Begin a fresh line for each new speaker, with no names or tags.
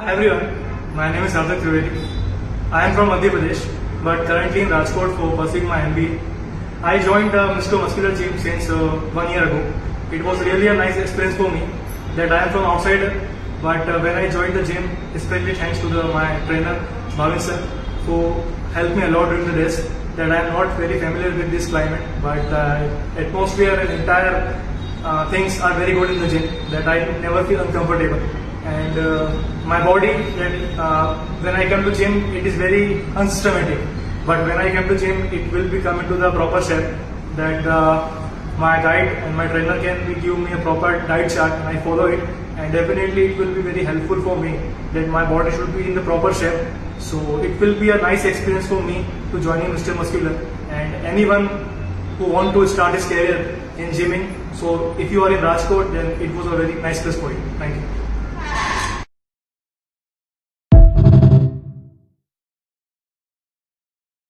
Hi everyone, my name is Hardik Trivedi. I am from Madhya Pradesh, but currently in Rajkot for pursuing my MBA. I joined Mr. Muscular Gym since 1 year ago. It was really a nice experience for me that I am from outside, but when I joined the gym, especially thanks to my trainer Bhavin sir, who helped me a lot during the days, that I am not very familiar with this climate, but atmosphere and entire things are very good in the gym that I never feel uncomfortable. And my body, when I come to gym, it is very unsystematic. But when I come to gym, it will be come into the proper shape that my guide and my trainer can give me a proper diet chart and I follow it. And definitely it will be very helpful for me that my body should be in the proper shape. So it will be a nice experience for me to joining Mr. Muscular and anyone who want to start his career in gymming. So if you are in Rajkot, then it was a very nice plus point. Thank you.